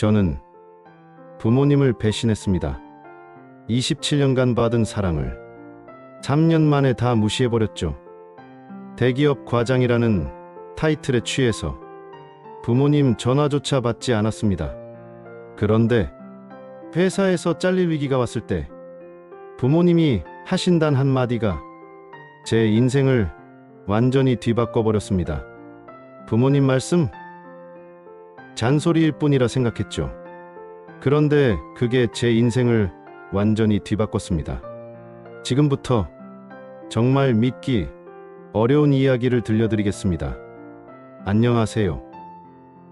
저는 부모님을 배신했습니다. 27년간 받은 사랑을 3년 만에 다 무시해버렸죠. 대기업 과장이라는 타이틀에 취해서 부모님 전화조차 받지 않았습니다. 그런데 회사에서 잘릴 위기가 왔을 때 부모님이 하신 단 한마디가 제 인생을 완전히 뒤바꿔버렸습니다. 부모님 말씀? 잔소리일 뿐이라 생각했죠. 그런데 그게 제 인생을 완전히 뒤바꿨습니다. 지금부터 정말 믿기 어려운 이야기를 들려드리겠습니다. 안녕하세요.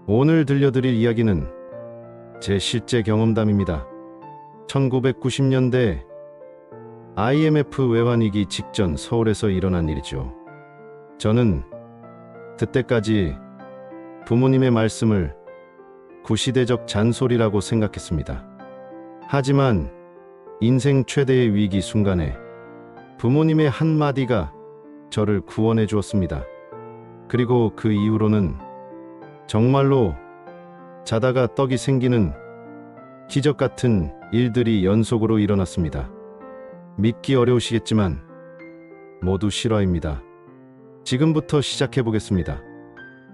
오늘 들려드릴 이야기는 제 실제 경험담입니다. 1990년대 IMF 외환위기 직전 서울에서 일어난 일이죠. 저는 그때까지 부모님의 말씀을 구시대적 잔소리라고 생각했습니다. 하지만 인생 최대의 위기 순간에 부모님의 한마디가 저를 구원해 주었습니다. 그리고 그 이후로는 정말로 자다가 떡이 생기는 기적 같은 일들이 연속으로 일어났습니다. 믿기 어려우시겠지만 모두 실화입니다. 지금부터 시작해 보겠습니다.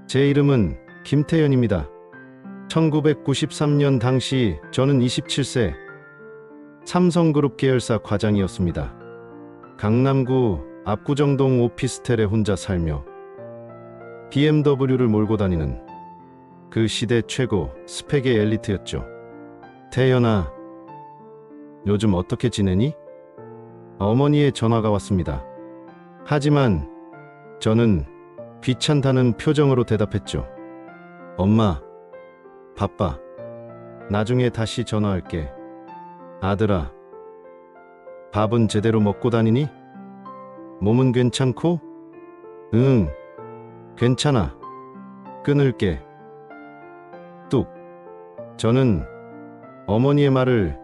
제 이름은 김태현입니다. 1993년 당시 저는 27세 삼성그룹 계열사 과장이었습니다. 강남구 압구정동 오피스텔에 혼자 살며 BMW를 몰고 다니는 그 시대 최고 스펙의 엘리트였죠. 태연아, 요즘 어떻게 지내니? 어머니의 전화가 왔습니다. 하지만 저는 귀찮다는 표정으로 대답했죠. 엄마, 바빠. 나중에 다시 전화할게. 아들아, 밥은 제대로 먹고 다니니? 몸은 괜찮고? 응, 괜찮아. 끊을게. 뚝. 저는 어머니의 말을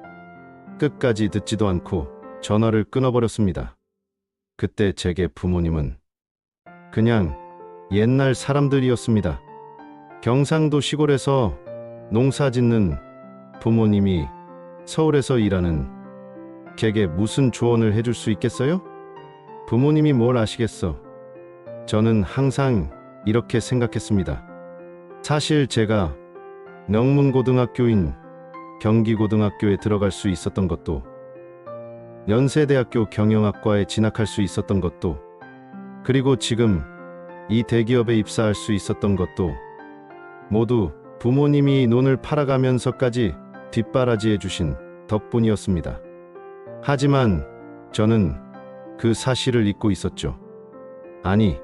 끝까지 듣지도 않고 전화를 끊어버렸습니다. 그때 제게 부모님은 그냥 옛날 사람들이었습니다. 경상도 시골에서 농사 짓는 부모님이 서울에서 일하는 걔게 무슨 조언을 해줄 수 있겠어요? 부모님이 뭘 아시겠어? 저는 항상 이렇게 생각했습니다. 사실 제가 명문고등학교인 경기고등학교에 들어갈 수 있었던 것도, 연세대학교 경영학과에 진학할 수 있었던 것도, 그리고 지금 이 대기업에 입사할 수 있었던 것도 모두 부모님이 논을 팔아가면서까지 뒷바라지해 주신 덕분이었습니다. 하지만 저는 그 사실을 잊고 있었죠. 아니,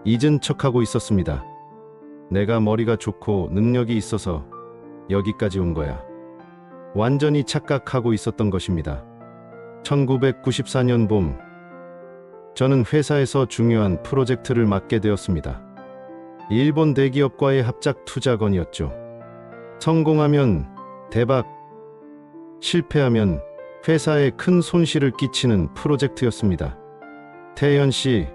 잊은 척하고 있었습니다. 내가 머리가 좋고 능력이 있어서 여기까지 온 거야. 완전히 착각하고 있었던 것입니다. 1994년 봄, 저는 회사에서 중요한 프로젝트를 맡게 되었습니다. 일본 대기업과의 합작 투자건이었죠. 성공하면 대박, 실패하면 회사에 큰 손실을 끼치는 프로젝트였습니다. 태연 씨,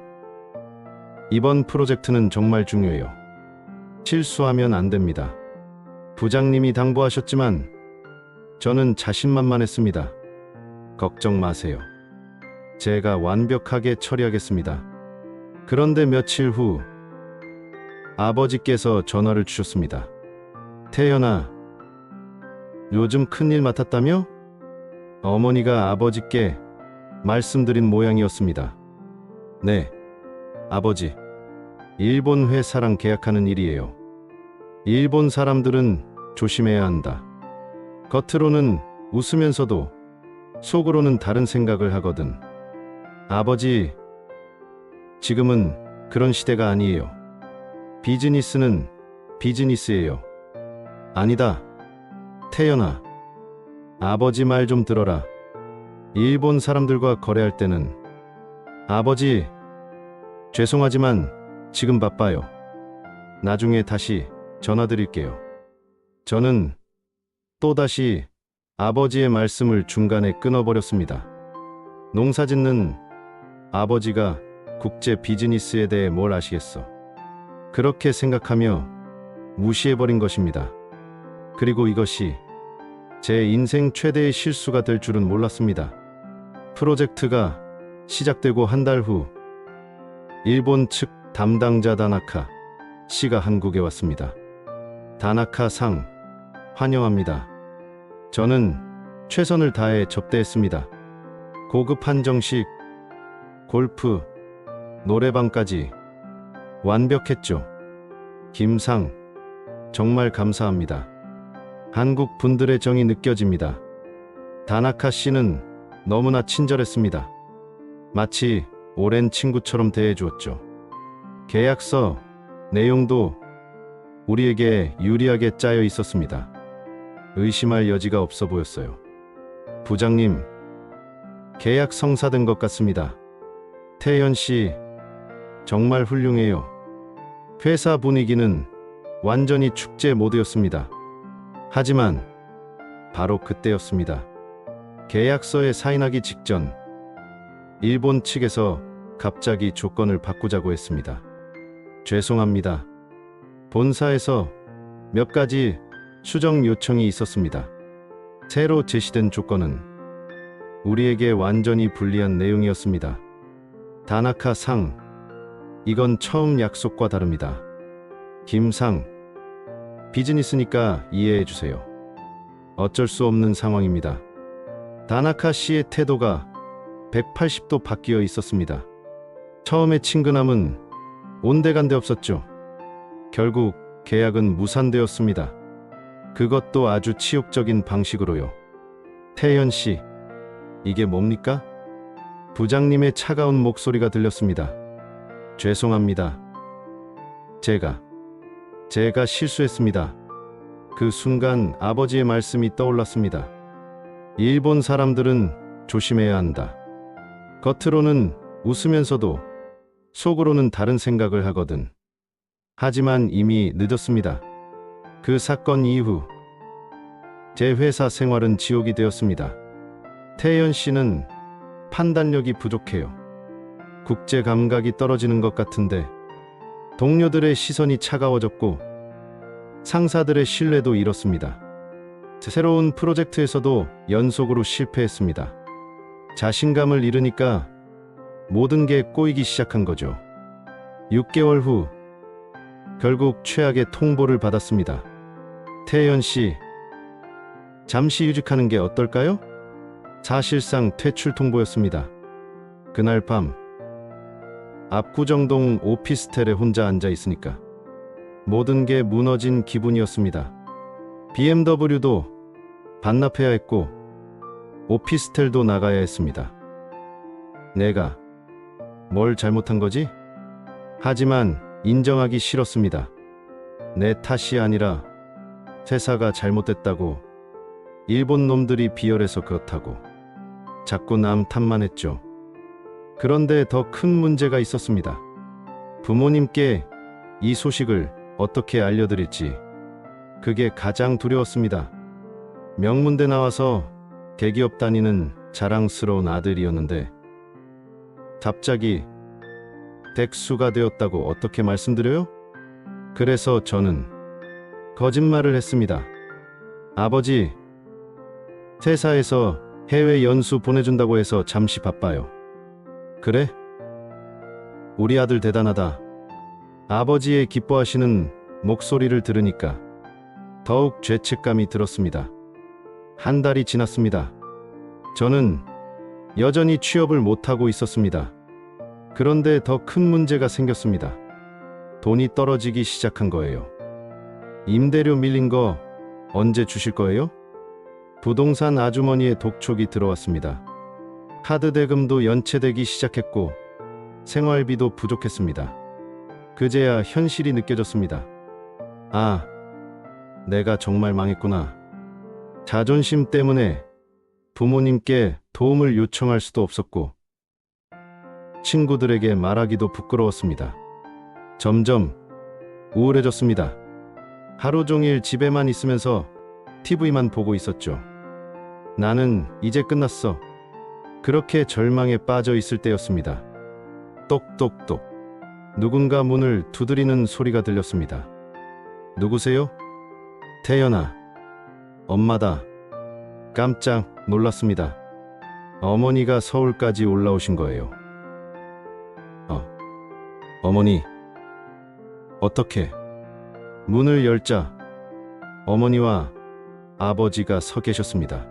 이번 프로젝트는 정말 중요해요. 실수하면 안 됩니다. 부장님이 당부하셨지만 저는 자신만만했습니다. 걱정 마세요. 제가 완벽하게 처리하겠습니다. 그런데 며칠 후 아버지께서 전화를 주셨습니다. 태연아, 요즘 큰일 맡았다며? 어머니가 아버지께 말씀드린 모양이었습니다. 네, 아버지. 일본 회사랑 계약하는 일이에요. 일본 사람들은 조심해야 한다. 겉으로는 웃으면서도 속으로는 다른 생각을 하거든. 아버지, 지금은 그런 시대가 아니에요. 비즈니스는 비즈니스예요. 아니다, 태연아. 아버지 말 좀 들어라. 일본 사람들과 거래할 때는 아버지, 죄송하지만 지금 바빠요. 나중에 다시 전화드릴게요. 저는 또다시 아버지의 말씀을 중간에 끊어버렸습니다. 농사짓는 아버지가 국제 비즈니스에 대해 뭘 아시겠어? 그렇게 생각하며 무시해버린 것입니다. 그리고 이것이 제 인생 최대의 실수가 될 줄은 몰랐습니다. 프로젝트가 시작되고 한 달 후 일본 측 담당자 다나카 씨가 한국에 왔습니다. 다나카 상 환영합니다. 저는 최선을 다해 접대했습니다. 고급 한정식, 골프, 노래방까지 완벽했죠. 김상, 정말 감사합니다. 한국 분들의 정이 느껴집니다. 다나카 씨는 너무나 친절했습니다. 마치 오랜 친구처럼 대해주었죠. 계약서 내용도 우리에게 유리하게 짜여 있었습니다. 의심할 여지가 없어 보였어요. 부장님, 계약 성사된 것 같습니다. 태연 씨, 정말 훌륭해요. 회사 분위기는 완전히 축제 모드였습니다. 하지만 바로 그때였습니다. 계약서에 사인하기 직전 일본 측에서 갑자기 조건을 바꾸자고 했습니다. 죄송합니다. 본사에서 몇 가지 수정 요청이 있었습니다. 새로 제시된 조건은 우리에게 완전히 불리한 내용이었습니다. 다나카 상, 이건 처음 약속과 다릅니다. 김상, 비즈니스니까 이해해 주세요. 어쩔 수 없는 상황입니다. 다나카 씨의 태도가 180도 바뀌어 있었습니다. 처음에 친근함은 온데간데 없었죠. 결국 계약은 무산되었습니다. 그것도 아주 치욕적인 방식으로요. 태연 씨, 이게 뭡니까? 부장님의 차가운 목소리가 들렸습니다. 죄송합니다. 제가 실수했습니다. 그 순간 아버지의 말씀이 떠올랐습니다. 일본 사람들은 조심해야 한다. 겉으로는 웃으면서도 속으로는 다른 생각을 하거든. 하지만 이미 늦었습니다. 그 사건 이후 제 회사 생활은 지옥이 되었습니다. 태연 씨는 판단력이 부족해요. 국제 감각이 떨어지는 것 같은데 동료들의 시선이 차가워졌고 상사들의 신뢰도 잃었습니다. 새로운 프로젝트에서도 연속으로 실패했습니다. 자신감을 잃으니까 모든 게 꼬이기 시작한 거죠. 6개월 후 결국 최악의 통보를 받았습니다. 태연 씨, 잠시 휴직하는 게 어떨까요? 사실상 퇴출 통보였습니다. 그날 밤 압구정동 오피스텔에 혼자 앉아 있으니까 모든 게 무너진 기분이었습니다. BMW도 반납해야 했고 오피스텔도 나가야 했습니다. 내가 뭘 잘못한 거지? 하지만 인정하기 싫었습니다. 내 탓이 아니라 회사가 잘못됐다고, 일본 놈들이 비열해서 그렇다고 자꾸 남 탓만 했죠. 그런데 더 큰 문제가 있었습니다. 부모님께 이 소식을 어떻게 알려드릴지, 그게 가장 두려웠습니다. 명문대 나와서 대기업 다니는 자랑스러운 아들이었는데 갑자기 백수가 되었다고 어떻게 말씀드려요? 그래서 저는 거짓말을 했습니다. 아버지, 회사에서 해외 연수 보내준다고 해서 잠시 바빠요. 그래? 우리 아들 대단하다. 아버지의 기뻐하시는 목소리를 들으니까 더욱 죄책감이 들었습니다. 한 달이 지났습니다. 저는 여전히 취업을 못하고 있었습니다. 그런데 더 큰 문제가 생겼습니다. 돈이 떨어지기 시작한 거예요. 임대료 밀린 거 언제 주실 거예요? 부동산 아주머니의 독촉이 들어왔습니다. 카드 대금도 연체되기 시작했고 생활비도 부족했습니다. 그제야 현실이 느껴졌습니다. 아, 내가 정말 망했구나. 자존심 때문에 부모님께 도움을 요청할 수도 없었고 친구들에게 말하기도 부끄러웠습니다. 점점 우울해졌습니다. 하루 종일 집에만 있으면서 TV만 보고 있었죠. 나는 이제 끝났어. 그렇게 절망에 빠져 있을 때였습니다. 똑똑똑. 누군가 문을 두드리는 소리가 들렸습니다. 누구세요? 태연아, 엄마다. 깜짝 놀랐습니다. 어머니가 서울까지 올라오신 거예요. 어머니. 어떻게? 문을 열자 어머니와 아버지가 서 계셨습니다.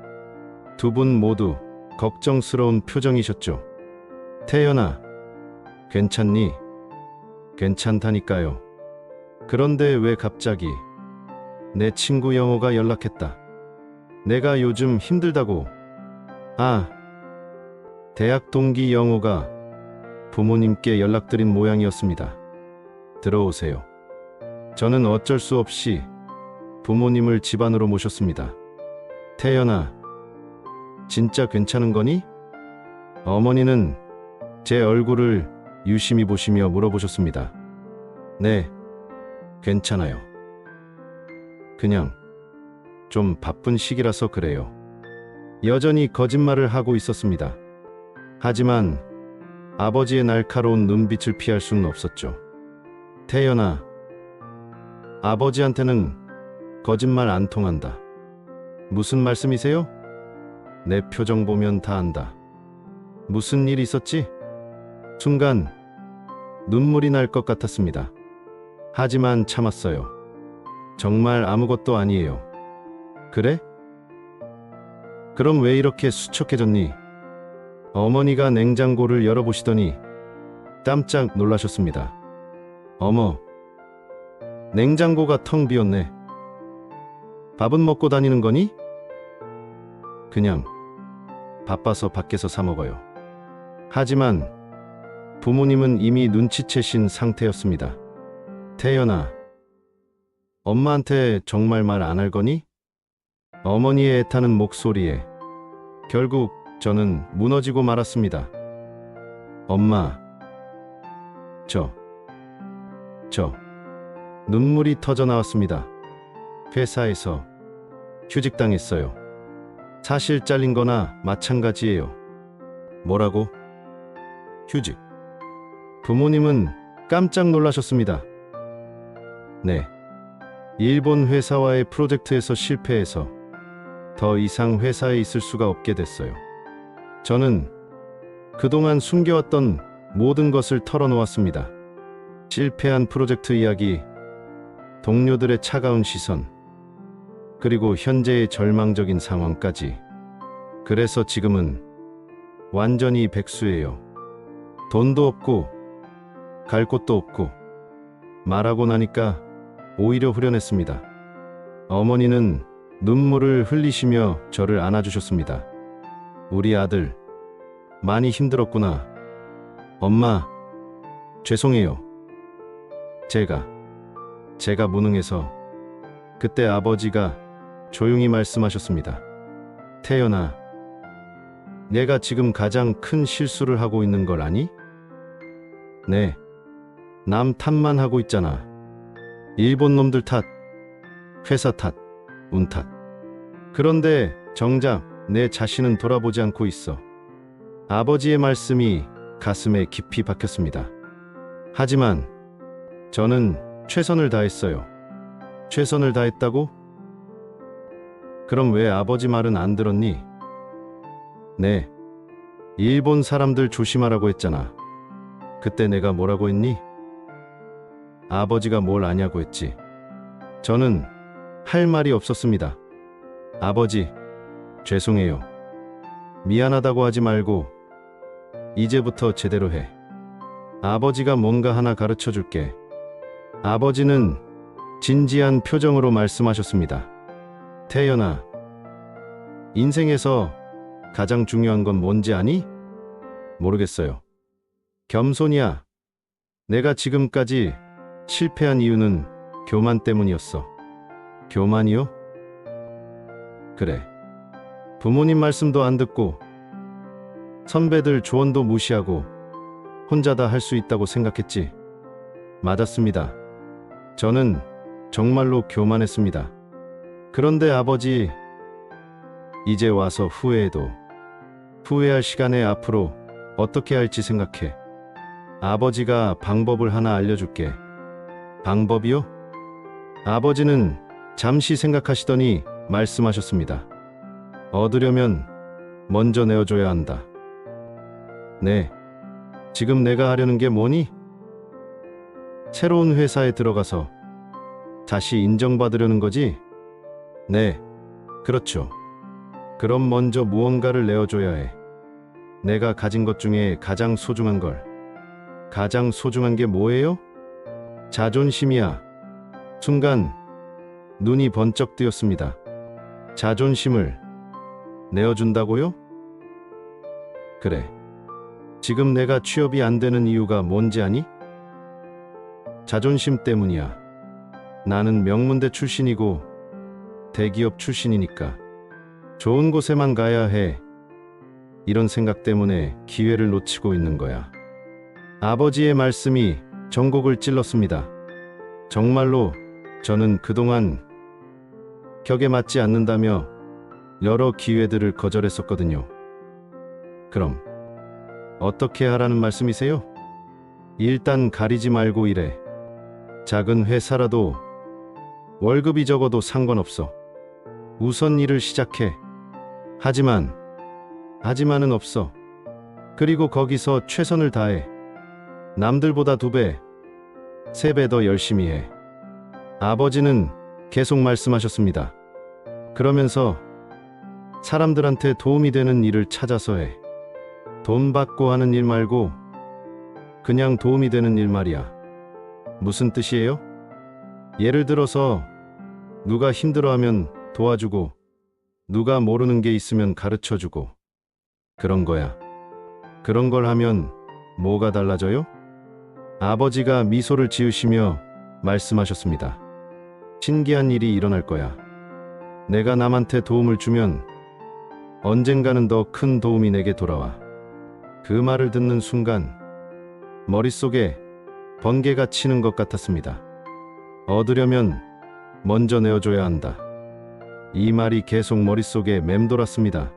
두 분 모두 걱정스러운 표정이셨죠. 태연아, 괜찮니? 괜찮다니까요. 그런데 왜 갑자기? 내 친구 영호가 연락했다. 내가 요즘 힘들다고. 대학 동기 영호가 부모님께 연락드린 모양이었습니다. 들어오세요. 저는 어쩔 수 없이 부모님을 집 안으로 모셨습니다. 태연아, 진짜 괜찮은 거니? 어머니는 제 얼굴을 유심히 보시며 물어보셨습니다. 네, 괜찮아요. 그냥 좀 바쁜 시기라서 그래요. 여전히 거짓말을 하고 있었습니다. 하지만 아버지의 날카로운 눈빛을 피할 수는 없었죠. 태연아, 아버지한테는 거짓말 안 통한다. 무슨 말씀이세요? 내 표정 보면 다 안다. 무슨 일 있었지? 순간 눈물이 날 것 같았습니다. 하지만 참았어요. 정말 아무것도 아니에요. 그래? 그럼 왜 이렇게 수척해졌니? 어머니가 냉장고를 열어보시더니 깜짝 놀라셨습니다. 어머, 냉장고가 텅 비었네. 밥은 먹고 다니는 거니? 그냥 바빠서 밖에서 사 먹어요. 하지만 부모님은 이미 눈치채신 상태였습니다. 태연아, 엄마한테 정말 말 안 할 거니? 어머니의 애타는 목소리에 결국 저는 무너지고 말았습니다. 엄마, 저 눈물이 터져 나왔습니다. 회사에서 휴직당했어요. 사실 잘린 거나 마찬가지예요. 뭐라고? 휴직. 부모님은 깜짝 놀라셨습니다. 네. 일본 회사와의 프로젝트에서 실패해서 더 이상 회사에 있을 수가 없게 됐어요. 저는 그동안 숨겨왔던 모든 것을 털어놓았습니다. 실패한 프로젝트 이야기, 동료들의 차가운 시선, 그리고 현재의 절망적인 상황까지. 그래서 지금은 완전히 백수예요. 돈도 없고 갈 곳도 없고. 말하고 나니까 오히려 후련했습니다. 어머니는 눈물을 흘리시며 저를 안아주셨습니다. 우리 아들 많이 힘들었구나. 엄마, 죄송해요. 제가 무능해서. 그때 아버지가 조용히 말씀하셨습니다. 태연아, 내가 지금 가장 큰 실수를 하고 있는 걸 아니? 네, 남 탓만 하고 있잖아. 일본 놈들 탓, 회사 탓, 운 탓. 그런데 정작 내 자신은 돌아보지 않고 있어. 아버지의 말씀이 가슴에 깊이 박혔습니다. 하지만 저는 최선을 다했어요. 최선을 다했다고? 그럼 왜 아버지 말은 안 들었니? 네, 일본 사람들 조심하라고 했잖아. 그때 내가 뭐라고 했니? 아버지가 뭘 아냐고 했지. 저는 할 말이 없었습니다. 아버지, 죄송해요. 미안하다고 하지 말고 이제부터 제대로 해. 아버지가 뭔가 하나 가르쳐 줄게. 아버지는 진지한 표정으로 말씀하셨습니다. 태연아, 인생에서 가장 중요한 건 뭔지 아니? 모르겠어요. 겸손이야. 내가 지금까지 실패한 이유는 교만 때문이었어. 교만이요? 그래. 부모님 말씀도 안 듣고 선배들 조언도 무시하고 혼자 다 할 수 있다고 생각했지. 맞았습니다. 저는 정말로 교만했습니다. 그런데 아버지, 이제 와서 후회해도 후회할 시간에 앞으로 어떻게 할지 생각해. 아버지가 방법을 하나 알려줄게. 방법이요? 아버지는 잠시 생각하시더니 말씀하셨습니다. 얻으려면 먼저 내어줘야 한다. 네. 지금 내가 하려는 게 뭐니? 새로운 회사에 들어가서 다시 인정받으려는 거지? 네. 그렇죠. 그럼 먼저 무언가를 내어줘야 해. 내가 가진 것 중에 가장 소중한 걸. 가장 소중한 게 뭐예요? 자존심이야. 순간 눈이 번쩍 뜨였습니다. 자존심을 내어준다고요? 그래. 지금 내가 취업이 안 되는 이유가 뭔지 아니? 자존심 때문이야. 나는 명문대 출신이고 대기업 출신이니까 좋은 곳에만 가야 해. 이런 생각 때문에 기회를 놓치고 있는 거야. 아버지의 말씀이 전곡을 찔렀습니다. 정말로 저는 그동안 격에 맞지 않는다며 여러 기회들을 거절했었거든요. 그럼 어떻게 하라는 말씀이세요? 일단 가리지 말고 일해. 작은 회사라도 월급이 적어도 상관없어. 우선 일을 시작해. 하지만은 없어. 그리고 거기서 최선을 다해. 남들보다 2배, 3배 더 열심히 해. 아버지는 계속 말씀하셨습니다. 그러면서 사람들한테 도움이 되는 일을 찾아서 해. 돈 받고 하는 일 말고 그냥 도움이 되는 일 말이야. 무슨 뜻이에요? 예를 들어서 누가 힘들어하면 도와주고 누가 모르는 게 있으면 가르쳐주고 그런 거야. 그런 걸 하면 뭐가 달라져요? 아버지가 미소를 지으시며 말씀하셨습니다. 신기한 일이 일어날 거야. 내가 남한테 도움을 주면 언젠가는 더 큰 도움이 내게 돌아와. 그 말을 듣는 순간 머릿속에 번개가 치는 것 같았습니다. 얻으려면 먼저 내어줘야 한다. 이 말이 계속 머릿속에 맴돌았습니다.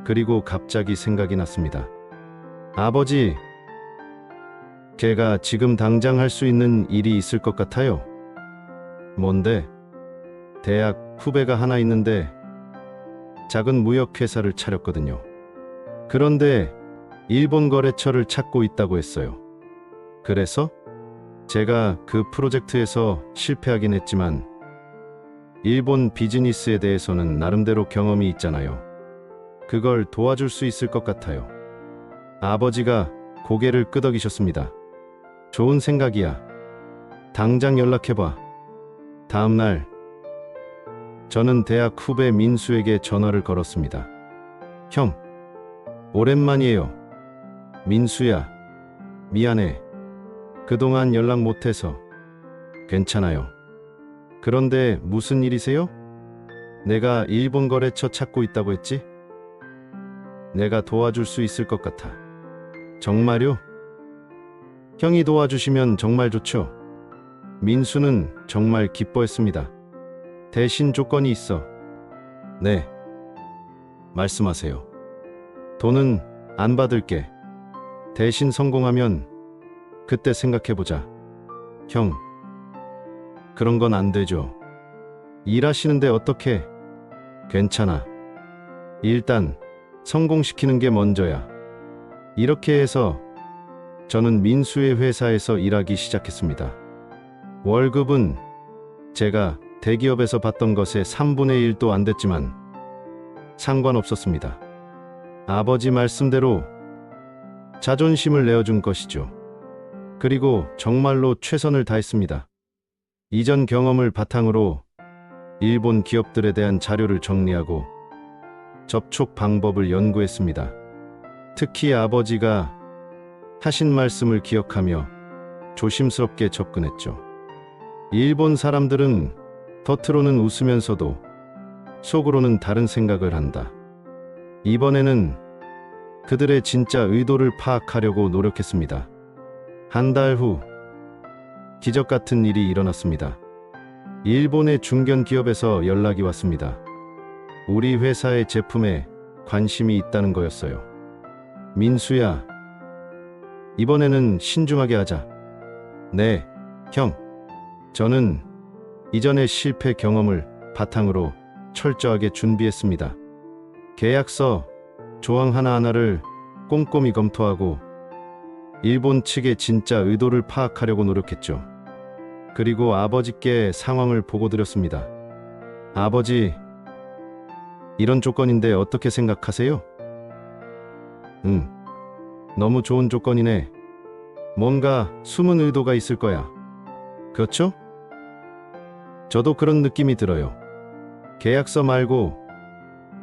그리고 갑자기 생각이 났습니다. 아버지, 걔가 지금 당장 할 수 있는 일이 있을 것 같아요. 뭔데? 대학 후배가 하나 있는데 작은 무역회사를 차렸거든요. 그런데 일본 거래처를 찾고 있다고 했어요. 그래서 제가 그 프로젝트에서 실패하긴 했지만 일본 비즈니스에 대해서는 나름대로 경험이 있잖아요. 그걸 도와줄 수 있을 것 같아요. 아버지가 고개를 끄덕이셨습니다. 좋은 생각이야. 당장 연락해봐. 다음 날 저는 대학 후배 민수에게 전화를 걸었습니다. 형, 오랜만이에요. 민수야, 미안해. 그동안 연락 못해서. 괜찮아요. 그런데 무슨 일이세요? 내가 일본 거래처 찾고 있다고 했지? 내가 도와줄 수 있을 것 같아. 정말요? 형이 도와주시면 정말 좋죠. 민수는 정말 기뻐했습니다. 대신 조건이 있어. 네. 말씀하세요. 돈은 안 받을게. 대신 성공하면 그때 생각해보자. 형, 그런 건 안 되죠. 일하시는데 어떻게? 괜찮아. 일단 성공시키는 게 먼저야. 이렇게 해서 저는 민수의 회사에서 일하기 시작했습니다. 월급은 제가 대기업에서 받던 것의 3분의 1도 안 됐지만 상관없었습니다. 아버지 말씀대로 자존심을 내어준 것이죠. 그리고 정말로 최선을 다했습니다. 이전 경험을 바탕으로 일본 기업들에 대한 자료를 정리하고 접촉 방법을 연구했습니다. 특히 아버지가 하신 말씀을 기억하며 조심스럽게 접근했죠. 일본 사람들은 겉으로는 웃으면서도 속으로는 다른 생각을 한다. 이번에는 그들의 진짜 의도를 파악하려고 노력했습니다. 한 달 후, 기적 같은 일이 일어났습니다. 일본의 중견 기업에서 연락이 왔습니다. 우리 회사의 제품에 관심이 있다는 거였어요. 민수야, 이번에는 신중하게 하자. 네, 형. 저는 이전의 실패 경험을 바탕으로 철저하게 준비했습니다. 계약서, 조항 하나하나를 꼼꼼히 검토하고 일본 측의 진짜 의도를 파악하려고 노력했죠. 그리고 아버지께 상황을 보고드렸습니다. 아버지, 이런 조건인데 어떻게 생각하세요? 너무 좋은 조건이네. 뭔가 숨은 의도가 있을 거야. 그렇죠? 저도 그런 느낌이 들어요. 계약서 말고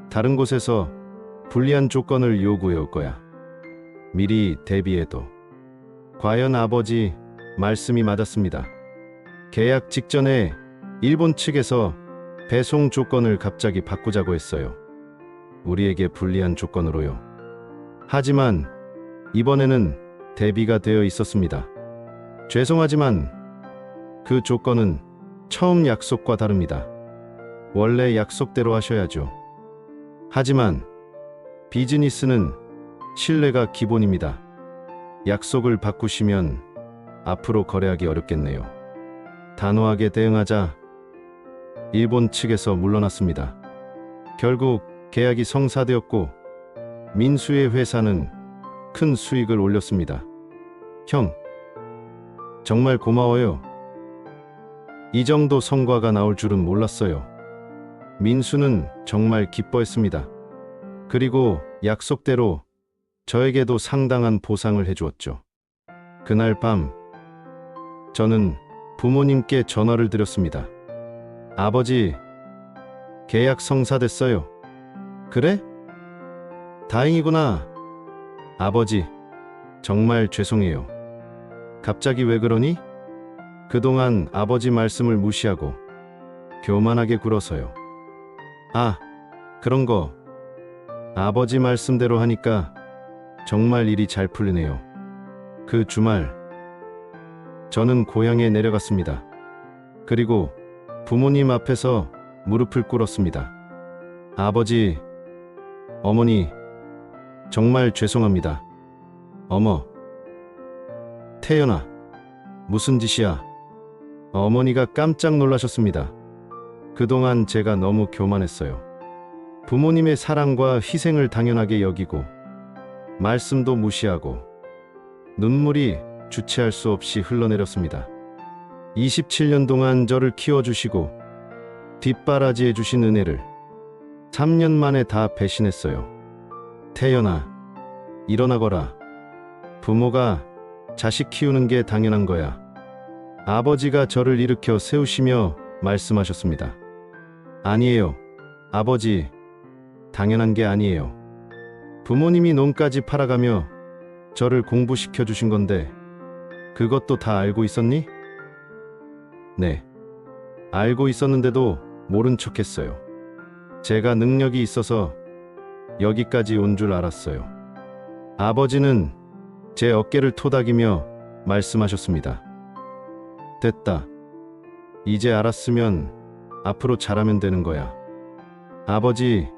다른 곳에서 불리한 조건을 요구해 올 거야. 미리 대비해도. 과연 아버지 말씀이 맞았습니다. 계약 직전에 일본 측에서 배송 조건을 갑자기 바꾸자고 했어요. 우리에게 불리한 조건으로요. 하지만 이번에는 대비가 되어 있었습니다. 죄송하지만 그 조건은 처음 약속과 다릅니다. 원래 약속대로 하셔야죠. 하지만 비즈니스는 신뢰가 기본입니다. 약속을 바꾸시면 앞으로 거래하기 어렵겠네요. 단호하게 대응하자 일본 측에서 물러났습니다. 결국 계약이 성사되었고 민수의 회사는 큰 수익을 올렸습니다. 형, 정말 고마워요. 이 정도 성과가 나올 줄은 몰랐어요. 민수는 정말 기뻐했습니다. 그리고 약속대로 저에게도 상당한 보상을 해주었죠. 그날 밤 저는 부모님께 전화를 드렸습니다. 아버지, 계약 성사됐어요. 그래? 다행이구나. 아버지, 정말 죄송해요. 갑자기 왜 그러니? 그동안 아버지 말씀을 무시하고 교만하게 굴어서요. 아, 그런 거. 아버지 말씀대로 하니까 정말 일이 잘 풀리네요. 그 주말 저는 고향에 내려갔습니다. 그리고 부모님 앞에서 무릎을 꿇었습니다. 아버지, 어머니, 정말 죄송합니다. 어머, 태연아, 무슨 짓이야? 어머니가 깜짝 놀라셨습니다. 그동안 제가 너무 교만했어요. 부모님의 사랑과 희생을 당연하게 여기고 말씀도 무시하고 눈물이 주체할 수 없이 흘러내렸습니다. 27년 동안 저를 키워주시고 뒷바라지해 주신 은혜를 3년 만에 다 배신했어요. 태연아, 일어나거라. 부모가 자식 키우는 게 당연한 거야. 아버지가 저를 일으켜 세우시며 말씀하셨습니다. 아니에요. 아버지, 당연한 게 아니에요. 부모님이 논까지 팔아가며 저를 공부시켜 주신 건데 그것도 다 알고 있었니? 네. 알고 있었는데도 모른 척 했어요. 제가 능력이 있어서 여기까지 온 줄 알았어요. 아버지는 제 어깨를 토닥이며 말씀하셨습니다. 됐다. 이제 알았으면 앞으로 잘하면 되는 거야. 아버지,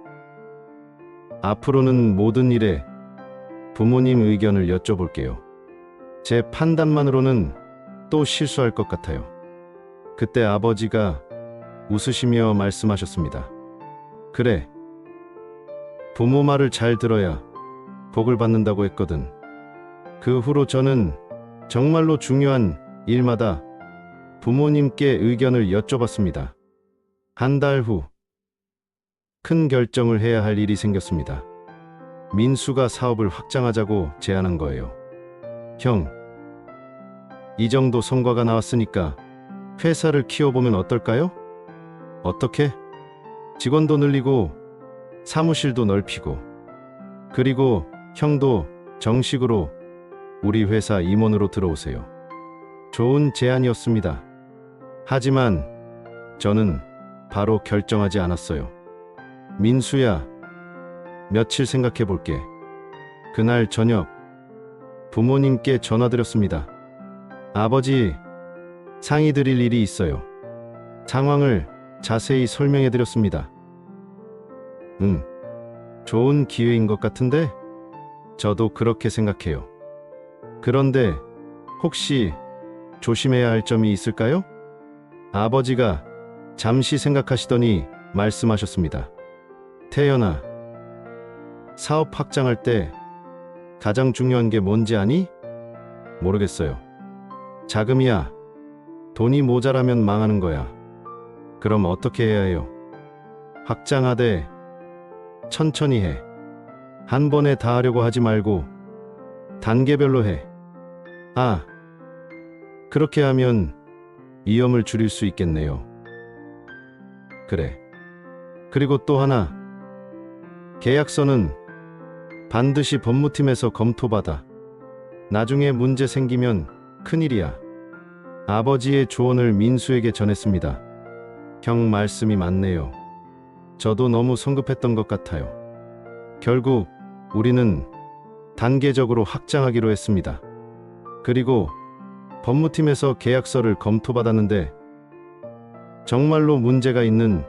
앞으로는 모든 일에 부모님 의견을 여쭤볼게요. 제 판단만으로는 또 실수할 것 같아요. 그때 아버지가 웃으시며 말씀하셨습니다. 그래. 부모 말을 잘 들어야 복을 받는다고 했거든. 그 후로 저는 정말로 중요한 일마다 부모님께 의견을 여쭤봤습니다. 한 달 후, 큰 결정을 해야 할 일이 생겼습니다. 민수가 사업을 확장하자고 제안한 거예요. 형, 이 정도 성과가 나왔으니까 회사를 키워보면 어떨까요? 어떻게? 직원도 늘리고 사무실도 넓히고 그리고 형도 정식으로 우리 회사 임원으로 들어오세요. 좋은 제안이었습니다. 하지만 저는 바로 결정하지 않았어요. 민수야, 며칠 생각해 볼게. 그날 저녁 부모님께 전화드렸습니다. 아버지, 상의 드릴 일이 있어요. 상황을 자세히 설명해 드렸습니다. 좋은 기회인 것 같은데? 저도 그렇게 생각해요. 그런데 혹시 조심해야 할 점이 있을까요? 아버지가 잠시 생각하시더니 말씀하셨습니다. 태연아, 사업 확장할 때 가장 중요한 게 뭔지 아니? 모르겠어요. 자금이야. 돈이 모자라면 망하는 거야. 그럼 어떻게 해야 해요? 확장하되 천천히 해. 한 번에 다 하려고 하지 말고 단계별로 해. 아, 그렇게 하면 위험을 줄일 수 있겠네요. 그래. 그리고 또 하나. 계약서는 반드시 법무팀에서 검토받아. 나중에 문제 생기면 큰일이야. 아버지의 조언을 민수에게 전했습니다. 형 말씀이 맞네요. 저도 너무 성급했던 것 같아요. 결국 우리는 단계적으로 확장하기로 했습니다. 그리고 법무팀에서 계약서를 검토받았는데 정말로 문제가 있는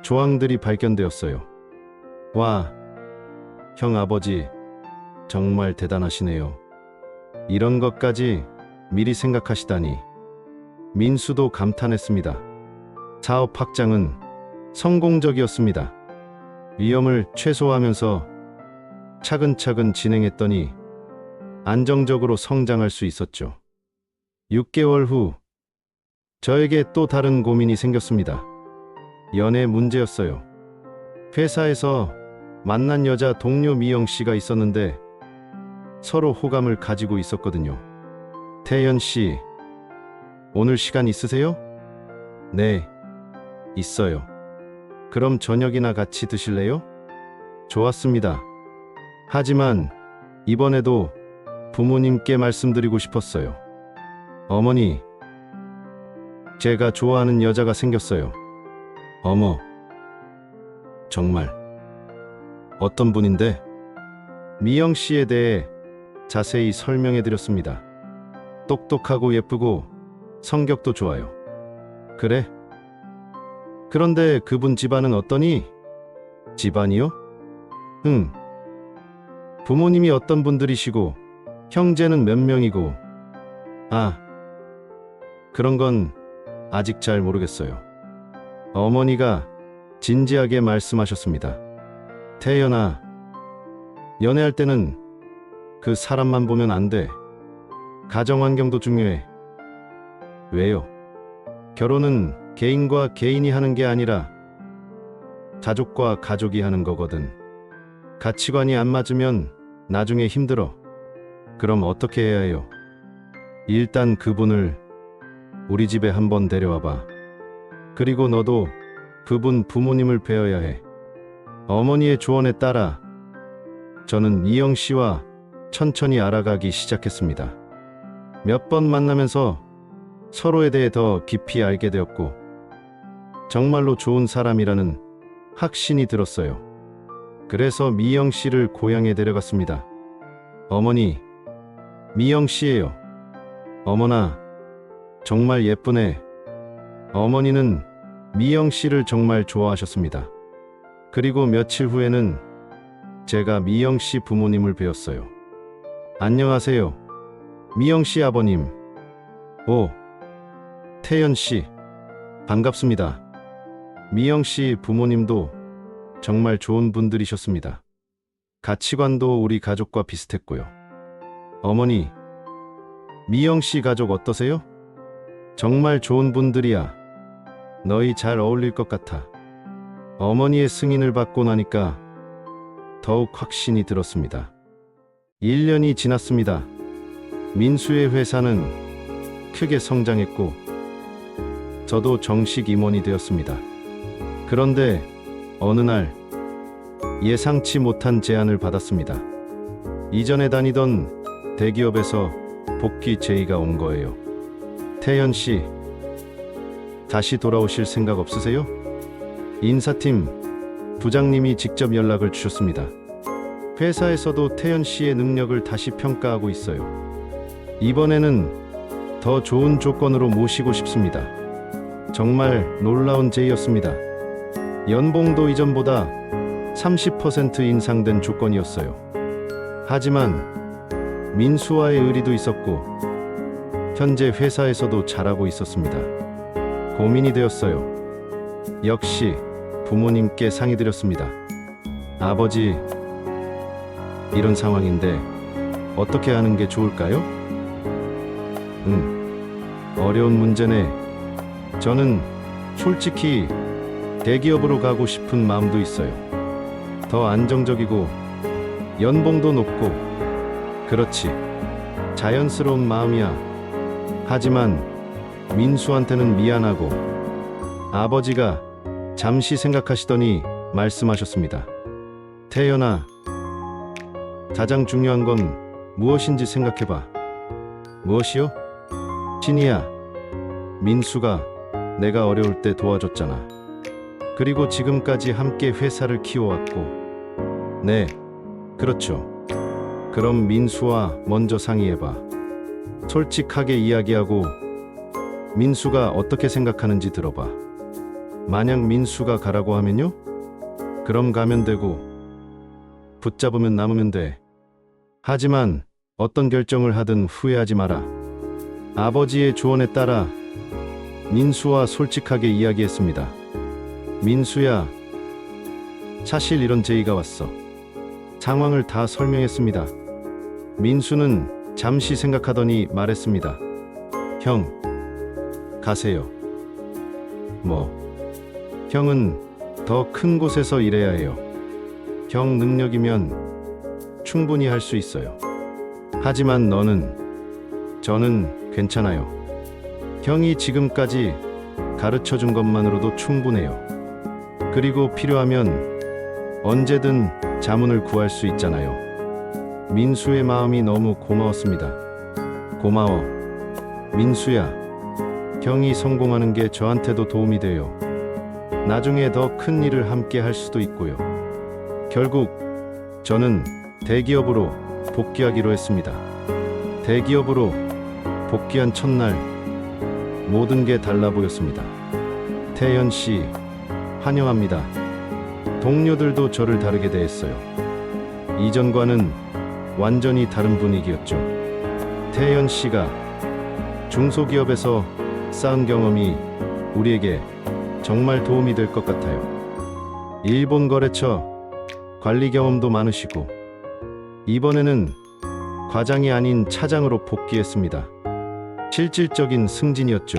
조항들이 발견되었어요. 와, 형 아버지 정말 대단하시네요. 이런 것까지 미리 생각하시다니. 민수도 감탄했습니다. 사업 확장은 성공적이었습니다. 위험을 최소화하면서 차근차근 진행했더니 안정적으로 성장할 수 있었죠. 6개월 후 저에게 또 다른 고민이 생겼습니다. 연애 문제였어요. 회사에서 만난 여자 동료 미영 씨가 있었는데 서로 호감을 가지고 있었거든요. 태연 씨, 오늘 시간 있으세요? 네, 있어요. 그럼 저녁이나 같이 드실래요? 좋았습니다. 하지만 이번에도 부모님께 말씀드리고 싶었어요. 어머니, 제가 좋아하는 여자가 생겼어요. 어머, 정말? 어떤 분인데? 미영 씨에 대해 자세히 설명해 드렸습니다. 똑똑하고 예쁘고 성격도 좋아요. 그래? 그런데 그분 집안은 어떠니? 집안이요? 응. 부모님이 어떤 분들이시고 형제는 몇 명이고. 아, 그런 건 아직 잘 모르겠어요. 어머니가 진지하게 말씀하셨습니다. 태연아, 연애할 때는 그 사람만 보면 안 돼. 가정 환경도 중요해. 왜요? 결혼은 개인과 개인이 하는 게 아니라 가족과 가족이 하는 거거든. 가치관이 안 맞으면 나중에 힘들어. 그럼 어떻게 해야 해요? 일단 그분을 우리 집에 한번 데려와 봐. 그리고 너도 그분 부모님을 뵈어야 해. 어머니의 조언에 따라 저는 미영 씨와 천천히 알아가기 시작했습니다. 몇 번 만나면서 서로에 대해 더 깊이 알게 되었고 정말로 좋은 사람이라는 확신이 들었어요. 그래서 미영 씨를 고향에 데려갔습니다. 어머니, 미영 씨예요. 어머나, 정말 예쁘네. 어머니는 미영 씨를 정말 좋아하셨습니다. 그리고 며칠 후에는 제가 미영 씨 부모님을 뵈었어요. 안녕하세요. 미영 씨 아버님. 오, 태연 씨. 반갑습니다. 미영 씨 부모님도 정말 좋은 분들이셨습니다. 가치관도 우리 가족과 비슷했고요. 어머니, 미영 씨 가족 어떠세요? 정말 좋은 분들이야. 너희 잘 어울릴 것 같아. 어머니의 승인을 받고 나니까 더욱 확신이 들었습니다. 1년이 지났습니다. 민수의 회사는 크게 성장했고 저도 정식 임원이 되었습니다. 그런데 어느 날 예상치 못한 제안을 받았습니다. 이전에 다니던 대기업에서 복귀 제의가 온 거예요. 태연 씨, 다시 돌아오실 생각 없으세요? 인사팀 부장님이 직접 연락을 주셨습니다. 회사에서도 태연 씨의 능력을 다시 평가하고 있어요. 이번에는 더 좋은 조건으로 모시고 싶습니다. 정말 놀라운 제의였습니다. 연봉도 이전보다 30% 인상된 조건이었어요. 하지만 민수와의 의리도 있었고 현재 회사에서도 잘하고 있었습니다. 고민이 되었어요. 역시 부모님께 상의드렸습니다. 아버지, 이런 상황인데 어떻게 하는 게 좋을까요? 어려운 문제네. 저는 솔직히 대기업으로 가고 싶은 마음도 있어요. 더 안정적이고 연봉도 높고, 그렇지, 자연스러운 마음이야. 하지만 민수한테는 미안하고. 아버지가 잠시 생각하시더니 말씀하셨습니다. 태연아, 가장 중요한 건 무엇인지 생각해봐. 무엇이요? 신이야, 민수가 내가 어려울 때 도와줬잖아. 그리고 지금까지 함께 회사를 키워왔고. 네, 그렇죠. 그럼 민수와 먼저 상의해봐. 솔직하게 이야기하고 민수가 어떻게 생각하는지 들어봐. 만약 민수가 가라고 하면요? 그럼 가면 되고, 붙잡으면 남으면 돼. 하지만 어떤 결정을 하든 후회하지 마라. 아버지의 조언에 따라 민수와 솔직하게 이야기했습니다. 민수야, 사실 이런 제의가 왔어. 상황을 다 설명했습니다. 민수는 잠시 생각하더니 말했습니다. 형, 가세요. 뭐, 형은 더 큰 곳에서 일해야 해요. 형 능력이면 충분히 할 수 있어요. 하지만 저는 괜찮아요. 형이 지금까지 가르쳐 준 것만으로도 충분해요. 그리고 필요하면 언제든 자문을 구할 수 있잖아요. 민수의 마음이 너무 고마웠습니다. 고마워, 민수야. 형이 성공하는 게 저한테도 도움이 돼요. 나중에 더 큰 일을 함께 할 수도 있고요. 결국 저는 대기업으로 복귀하기로 했습니다. 대기업으로 복귀한 첫날 모든 게 달라 보였습니다. 태연 씨, 환영합니다. 동료들도 저를 다르게 대했어요. 이전과는 완전히 다른 분위기였죠. 태연 씨가 중소기업에서 쌓은 경험이 우리에게 정말 도움이 될 것 같아요. 일본 거래처 관리 경험도 많으시고, 이번에는 과장이 아닌 차장으로 복귀했습니다. 실질적인 승진이었죠.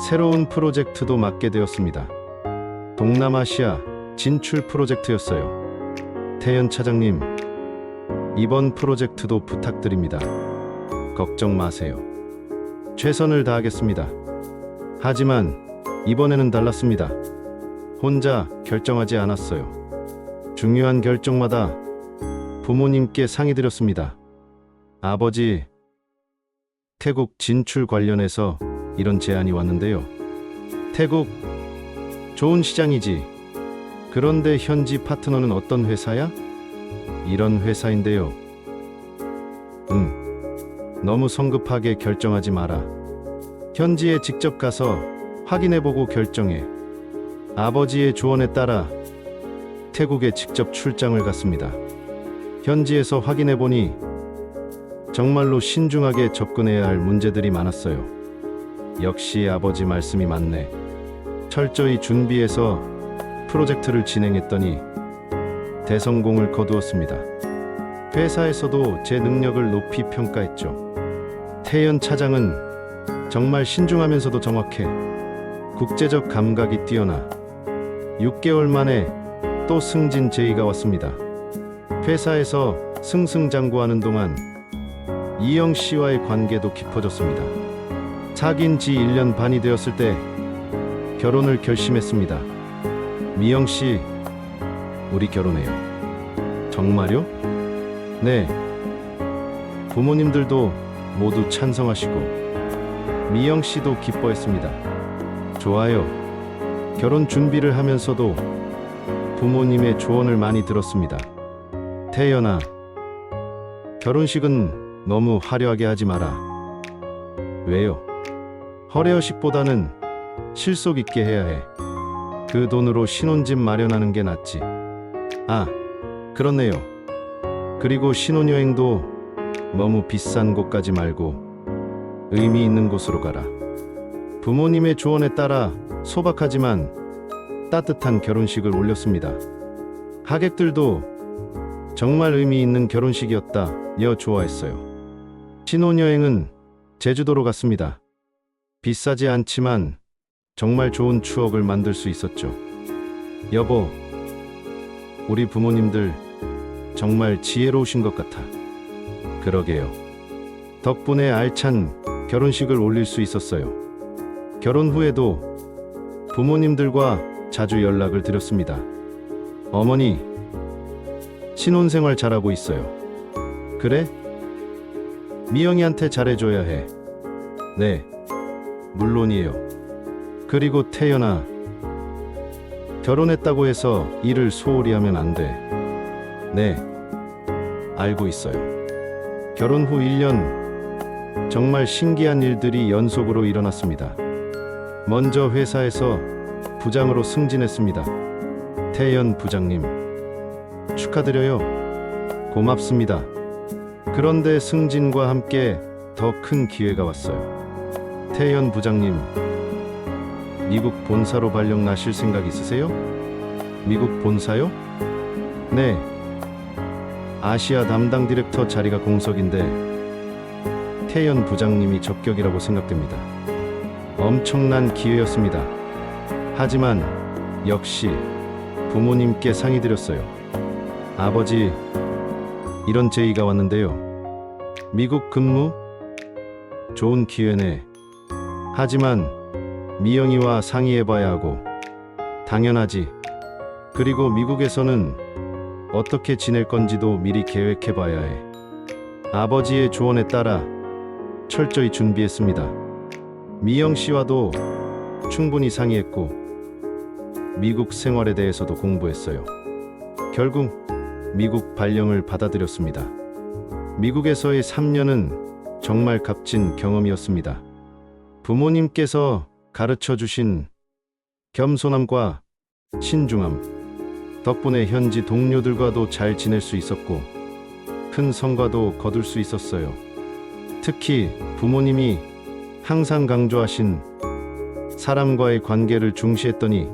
새로운 프로젝트도 맡게 되었습니다. 동남아시아 진출 프로젝트였어요. 태연 차장님, 이번 프로젝트도 부탁드립니다. 걱정 마세요. 최선을 다하겠습니다. 하지만 이번에는 달랐습니다. 혼자 결정하지 않았어요. 중요한 결정마다 부모님께 상의드렸습니다. 아버지, 태국 진출 관련해서 이런 제안이 왔는데요. 태국, 좋은 시장이지. 그런데 현지 파트너는 어떤 회사야? 이런 회사인데요. 너무 성급하게 결정하지 마라. 현지에 직접 가서 확인해보고 결정해. 아버지의 조언에 따라 태국에 직접 출장을 갔습니다. 현지에서 확인해보니 정말로 신중하게 접근해야 할 문제들이 많았어요. 역시 아버지 말씀이 맞네. 철저히 준비해서 프로젝트를 진행했더니 대성공을 거두었습니다. 회사에서도 제 능력을 높이 평가했죠. 태연 차장은 정말 신중하면서도 정확해. 국제적 감각이 뛰어나. 6개월 만에 또 승진 제의가 왔습니다. 회사에서 승승장구하는 동안 이영 씨와의 관계도 깊어졌습니다. 사귄 지 1년 반이 되었을 때 결혼을 결심했습니다. 미영 씨, 우리 결혼해요. 정말요? 네. 부모님들도 모두 찬성하시고 미영 씨도 기뻐했습니다. 좋아요. 결혼 준비를 하면서도 부모님의 조언을 많이 들었습니다. 태연아, 결혼식은 너무 화려하게 하지 마라. 왜요? 허례허식보다는 실속 있게 해야 해. 그 돈으로 신혼집 마련하는 게 낫지. 아, 그렇네요. 그리고 신혼여행도 너무 비싼 곳까지 말고 의미 있는 곳으로 가라. 부모님의 조언에 따라 소박하지만 따뜻한 결혼식을 올렸습니다. 하객들도 정말 의미 있는 결혼식이었다며 좋아했어요. 신혼여행은 제주도로 갔습니다. 비싸지 않지만 정말 좋은 추억을 만들 수 있었죠. 여보, 우리 부모님들 정말 지혜로우신 것 같아. 그러게요. 덕분에 알찬 결혼식을 올릴 수 있었어요. 결혼 후에도 부모님들과 자주 연락을 드렸습니다. 어머니, 신혼생활 잘하고 있어요. 그래? 미영이한테 잘해줘야 해. 네, 물론이에요. 그리고 태연아, 결혼했다고 해서 일을 소홀히 하면 안 돼. 네, 알고 있어요. 결혼 후 1년, 정말 신기한 일들이 연속으로 일어났습니다. 먼저 회사에서 부장으로 승진했습니다. 태연 부장님, 축하드려요. 고맙습니다. 그런데 승진과 함께 더 큰 기회가 왔어요. 태연 부장님, 미국 본사로 발령 나실 생각 있으세요? 미국 본사요? 네. 아시아 담당 디렉터 자리가 공석인데 태연 부장님이 적격이라고 생각됩니다. 엄청난 기회였습니다. 하지만 역시 부모님께 상의드렸어요. 아버지, 이런 제의가 왔는데요. 미국 근무? 좋은 기회네. 하지만 미영이와 상의해봐야 하고. 당연하지. 그리고 미국에서는 어떻게 지낼 건지도 미리 계획해봐야 해. 아버지의 조언에 따라 철저히 준비했습니다. 미영 씨와도 충분히 상의했고 미국 생활에 대해서도 공부했어요. 결국 미국 발령을 받아들였습니다. 미국에서의 3년은 정말 값진 경험이었습니다. 부모님께서 가르쳐 주신 겸손함과 신중함 덕분에 현지 동료들과도 잘 지낼 수 있었고 큰 성과도 거둘 수 있었어요. 특히 부모님이 항상 강조하신 사람과의 관계를 중시했더니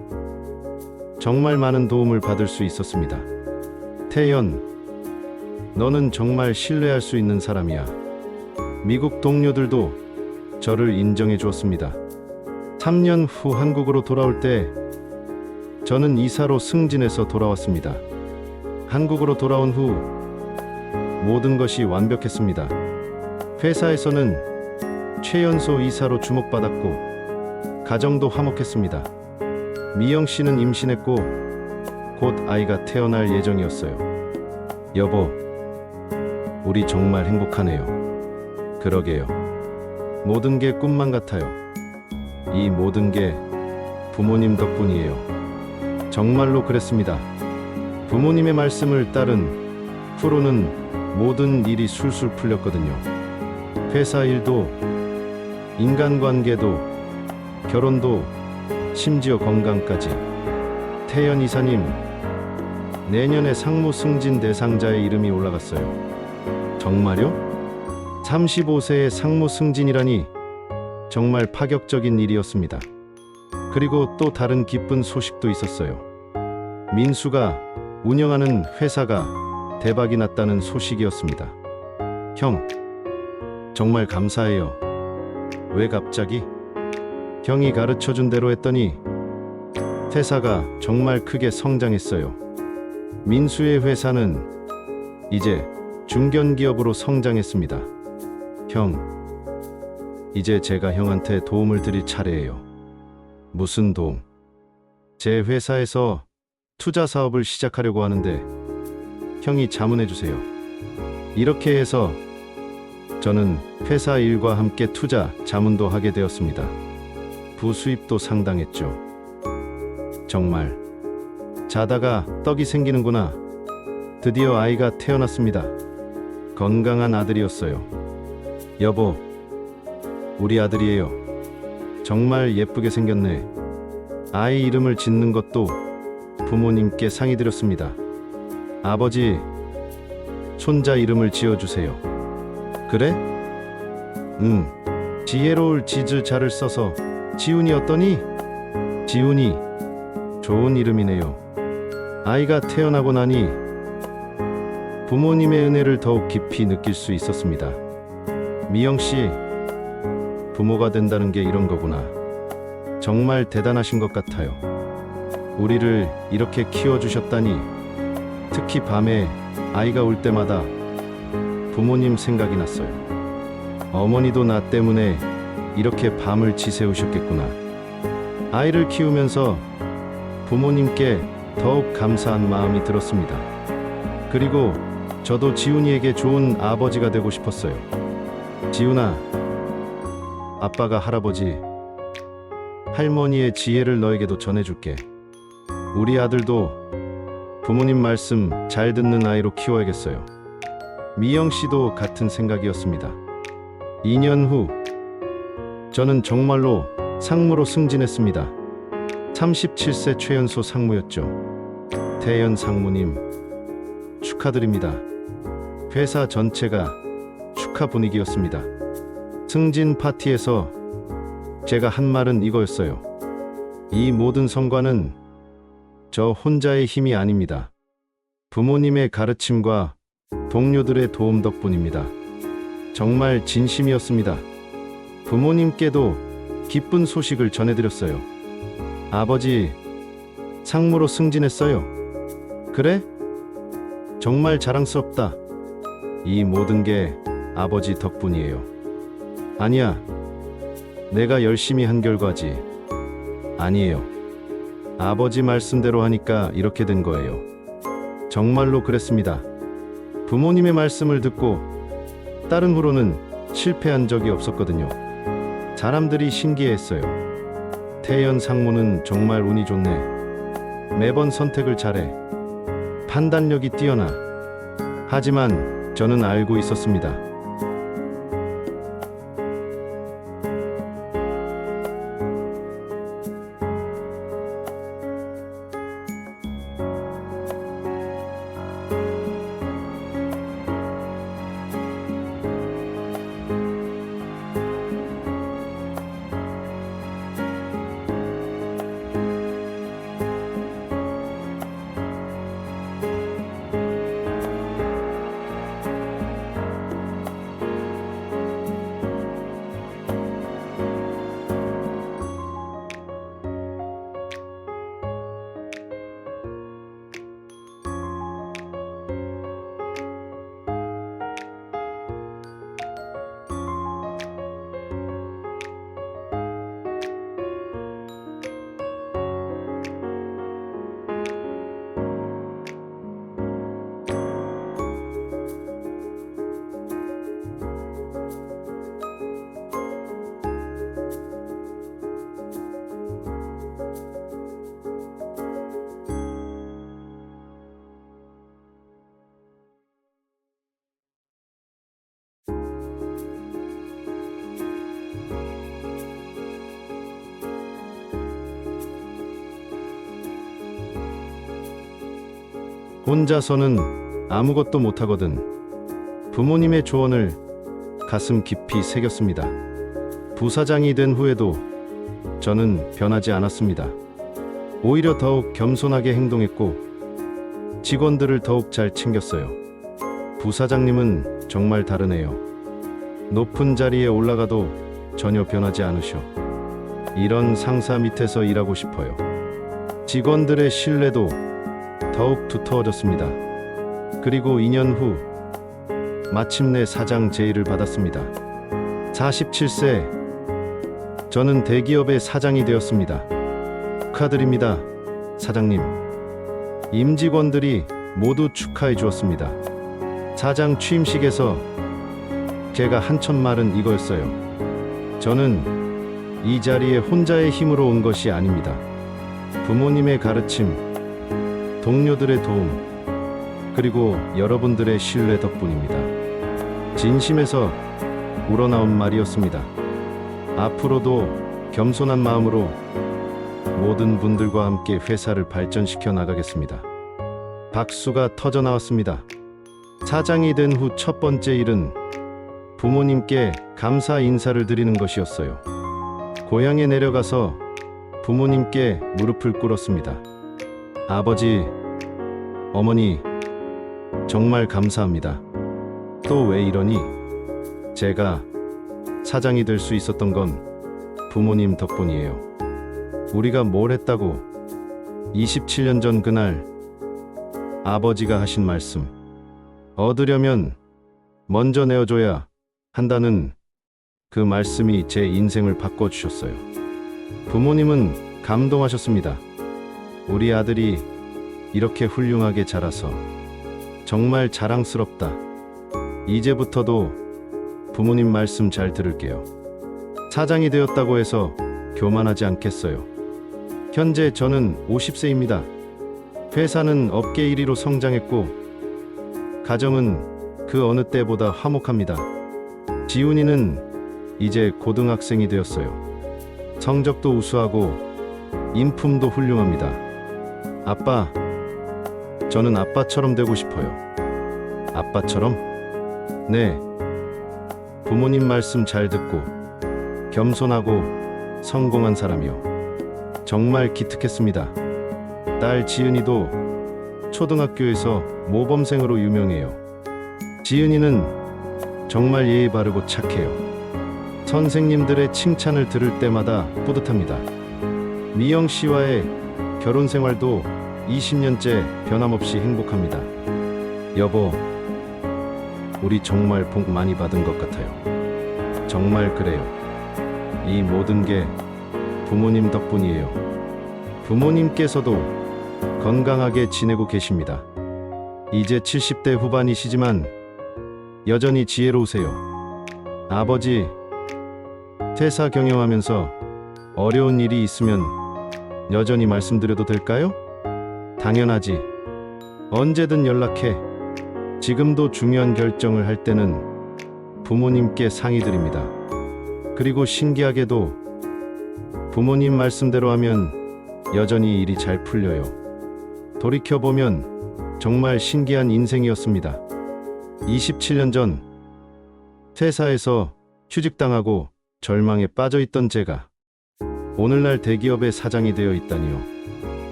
정말 많은 도움을 받을 수 있었습니다. 태연, 너는 정말 신뢰할 수 있는 사람이야. 미국 동료들도 저를 인정해 주었습니다. 3년 후 한국으로 돌아올 때 저는 이사로 승진해서 돌아왔습니다. 한국으로 돌아온 후 모든 것이 완벽했습니다. 회사에서는 최연소 이사로 주목받았고 가정도 화목했습니다. 미영 씨는 임신했고 곧 아이가 태어날 예정이었어요. 여보, 우리 정말 행복하네요. 그러게요. 모든 게 꿈만 같아요. 이 모든 게 부모님 덕분이에요. 정말로 그랬습니다. 부모님의 말씀을 따른 후로는 모든 일이 술술 풀렸거든요. 회사 일도, 인간관계도, 결혼도, 심지어 건강까지. 태연 이사님, 내년에 상무 승진 대상자의 이름이 올라갔어요. 정말요? 35세의 상무 승진이라니 정말 파격적인 일이었습니다. 그리고 또 다른 기쁜 소식도 있었어요. 민수가 운영하는 회사가 대박이 났다는 소식이었습니다. 형, 정말 감사해요. 왜 갑자기? 형이 가르쳐준 대로 했더니 회사가 정말 크게 성장했어요. 민수의 회사는 이제 중견기업으로 성장했습니다. 형, 이제 제가 형한테 도움을 드릴 차례예요. 무슨 도움? 제 회사에서 투자 사업을 시작하려고 하는데 형이 자문해 주세요. 이렇게 해서 저는 회사 일과 함께 투자 자문도 하게 되었습니다. 부수입도 상당했죠. 정말 자다가 떡이 생기는구나. 드디어 아이가 태어났습니다. 건강한 아들이었어요. 여보, 우리 아들이에요. 정말 예쁘게 생겼네. 아이 이름을 짓는 것도 부모님께 상의드렸습니다. 아버지, 손자 이름을 지어주세요. 그래? 지혜로울 지즈 자를 써서 지훈이었더니 지훈이 좋은 이름이네요. 아이가 태어나고 나니 부모님의 은혜를 더욱 깊이 느낄 수 있었습니다. 미영 씨, 부모가 된다는 게 이런 거구나. 정말 대단하신 것 같아요. 우리를 이렇게 키워주셨다니. 특히 밤에 아이가 울 때마다 부모님 생각이 났어요. 어머니도 나 때문에 이렇게 밤을 지새우셨겠구나. 아이를 키우면서 부모님께 더욱 감사한 마음이 들었습니다. 그리고 저도 지훈이에게 좋은 아버지가 되고 싶었어요. 지훈아, 아빠가 할아버지, 할머니의 지혜를 너에게도 전해줄게. 우리 아들도 부모님 말씀 잘 듣는 아이로 키워야겠어요. 미영 씨도 같은 생각이었습니다. 2년 후, 저는 정말로 상무로 승진했습니다. 37세 최연소 상무였죠. 태연 상무님, 축하드립니다. 회사 전체가 축하 분위기였습니다. 승진 파티에서 제가 한 말은 이거였어요. 이 모든 성과는 저 혼자의 힘이 아닙니다. 부모님의 가르침과 동료들의 도움 덕분입니다. 정말 진심이었습니다. 부모님께도 기쁜 소식을 전해드렸어요. 아버지, 상무로 승진했어요. 그래? 정말 자랑스럽다. 이 모든 게 아버지 덕분이에요. 아니야, 내가 열심히 한 결과지. 아니에요. 아버지 말씀대로 하니까 이렇게 된 거예요. 정말로 그랬습니다. 부모님의 말씀을 듣고 다른 후로는 실패한 적이 없었거든요. 사람들이 신기해했어요. 태연 상무는 정말 운이 좋네. 매번 선택을 잘해. 판단력이 뛰어나. 하지만 저는 알고 있었습니다. 혼자서는 아무것도 못하거든. 부모님의 조언을 가슴 깊이 새겼습니다. 부사장이 된 후에도 저는 변하지 않았습니다. 오히려 더욱 겸손하게 행동했고 직원들을 더욱 잘 챙겼어요. 부사장님은 정말 다르네요. 높은 자리에 올라가도 전혀 변하지 않으셔. 이런 상사 밑에서 일하고 싶어요. 직원들의 신뢰도 더욱 두터워졌습니다. 그리고 2년 후 마침내 사장 제의를 받았습니다. 47세, 저는 대기업의 사장이 되었습니다. 축하드립니다, 사장님. 임직원들이 모두 축하해 주었습니다. 사장 취임식에서 제가 한 첫 말은 이거였어요. 저는 이 자리에 혼자의 힘으로 온 것이 아닙니다. 부모님의 가르침, 동료들의 도움, 그리고 여러분들의 신뢰 덕분입니다. 진심에서 우러나온 말이었습니다. 앞으로도 겸손한 마음으로 모든 분들과 함께 회사를 발전시켜 나가겠습니다. 박수가 터져 나왔습니다. 사장이 된 후 첫 번째 일은 부모님께 감사 인사를 드리는 것이었어요. 고향에 내려가서 부모님께 무릎을 꿇었습니다. 아버지, 어머니, 정말 감사합니다. 또 왜 이러니? 제가 사장이 될 수 있었던 건 부모님 덕분이에요. 우리가 뭘 했다고? 27년 전 그날 아버지가 하신 말씀. 얻으려면 먼저 내어줘야 한다는 그 말씀이 제 인생을 바꿔주셨어요. 부모님은 감동하셨습니다. 우리 아들이 이렇게 훌륭하게 자라서 정말 자랑스럽다. 이제부터도 부모님 말씀 잘 들을게요. 사장이 되었다고 해서 교만하지 않겠어요. 현재 저는 50세입니다. 회사는 업계 1위로 성장했고 가정은 그 어느 때보다 화목합니다. 지훈이는 이제 고등학생이 되었어요. 성적도 우수하고 인품도 훌륭합니다. 아빠, 저는 아빠처럼 되고 싶어요. 아빠처럼? 네. 부모님 말씀 잘 듣고 겸손하고 성공한 사람이요. 정말 기특했습니다. 딸 지은이도 초등학교에서 모범생으로 유명해요. 지은이는 정말 예의 바르고 착해요. 선생님들의 칭찬을 들을 때마다 뿌듯합니다. 미영 씨와의 결혼 생활도 20년째 변함없이 행복합니다. 여보, 우리 정말 복 많이 받은 것 같아요. 정말 그래요. 이 모든 게 부모님 덕분이에요. 부모님께서도 건강하게 지내고 계십니다. 이제 70대 후반이시지만 여전히 지혜로우세요. 아버지, 퇴사 경영하면서 어려운 일이 있으면 여전히 말씀드려도 될까요? 당연하지. 언제든 연락해. 지금도 중요한 결정을 할 때는 부모님께 상의드립니다. 그리고 신기하게도 부모님 말씀대로 하면 여전히 일이 잘 풀려요. 돌이켜보면 정말 신기한 인생이었습니다. 27년 전 퇴사해서 휴직당하고 절망에 빠져있던 제가 오늘날 대기업의 사장이 되어 있다니요.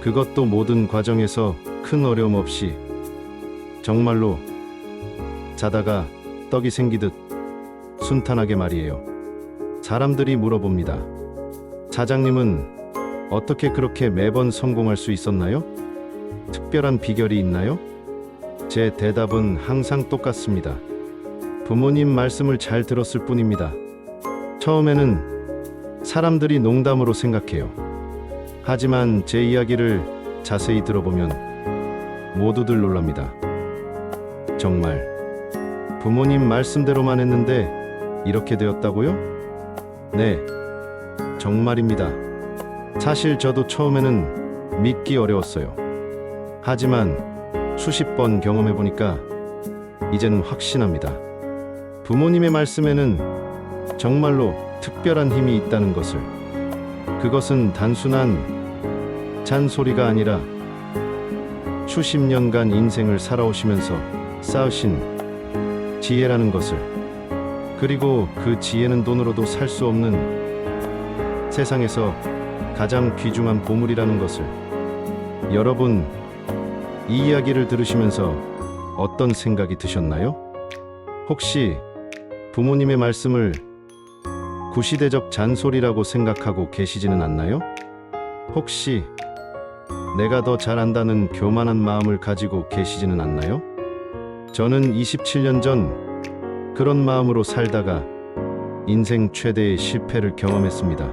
그것도 모든 과정에서 큰 어려움 없이 정말로 자다가 떡이 생기듯 순탄하게 말이에요. 사람들이 물어봅니다. 사장님은 어떻게 그렇게 매번 성공할 수 있었나요? 특별한 비결이 있나요? 제 대답은 항상 똑같습니다. 부모님 말씀을 잘 들었을 뿐입니다. 처음에는 사람들이 농담으로 생각해요. 하지만 제 이야기를 자세히 들어보면 모두들 놀랍니다. 정말 부모님 말씀대로만 했는데 이렇게 되었다고요? 네, 정말입니다. 사실 저도 처음에는 믿기 어려웠어요. 하지만 수십 번 경험해보니까 이제는 확신합니다. 부모님의 말씀에는 정말로 특별한 힘이 있다는 것을. 그것은 단순한 잔소리가 아니라 수십 년간 인생을 살아오시면서 쌓으신 지혜라는 것을. 그리고 그 지혜는 돈으로도 살 수 없는 세상에서 가장 귀중한 보물이라는 것을. 여러분, 이 이야기를 들으시면서 어떤 생각이 드셨나요? 혹시 부모님의 말씀을 구시대적 잔소리라고 생각하고 계시지는 않나요? 혹시 내가 더 잘한다는 교만한 마음을 가지고 계시지는 않나요? 저는 27년 전 그런 마음으로 살다가 인생 최대의 실패를 경험했습니다.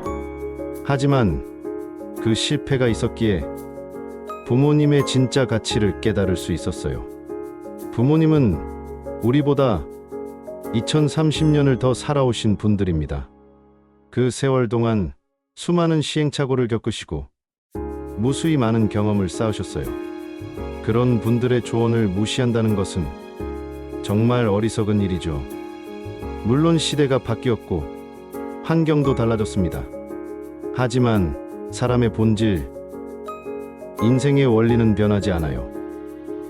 하지만 그 실패가 있었기에 부모님의 진짜 가치를 깨달을 수 있었어요. 부모님은 우리보다 2030년을 더 살아오신 분들입니다. 그 세월 동안 수많은 시행착오를 겪으시고 무수히 많은 경험을 쌓으셨어요. 그런 분들의 조언을 무시한다는 것은 정말 어리석은 일이죠. 물론 시대가 바뀌었고 환경도 달라졌습니다. 하지만 사람의 본질, 인생의 원리는 변하지 않아요.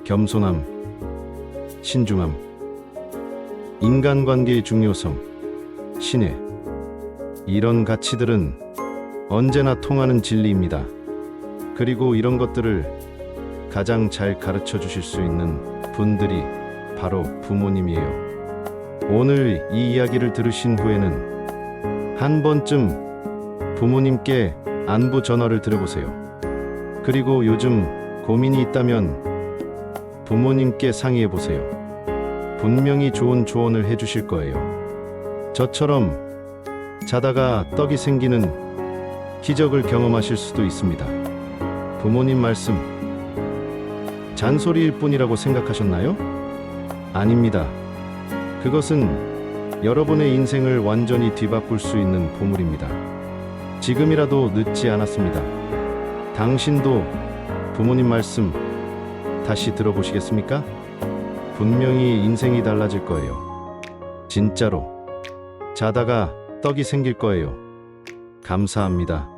겸손함, 신중함, 인간관계의 중요성, 신뢰, 이런 가치들은 언제나 통하는 진리입니다. 그리고 이런 것들을 가장 잘 가르쳐 주실 수 있는 분들이 바로 부모님이에요. 오늘 이 이야기를 들으신 후에는 한 번쯤 부모님께 안부 전화를 드려보세요. 그리고 요즘 고민이 있다면 부모님께 상의해 보세요. 분명히 좋은 조언을 해주실 거예요. 저처럼 자다가 떡이 생기는 기적을 경험하실 수도 있습니다. 부모님 말씀 잔소리일 뿐이라고 생각하셨나요? 아닙니다. 그것은 여러분의 인생을 완전히 뒤바꿀 수 있는 보물입니다. 지금이라도 늦지 않았습니다. 당신도 부모님 말씀 다시 들어보시겠습니까? 분명히 인생이 달라질 거예요. 진짜로. 자다가 떡이 생길 거예요. 감사합니다.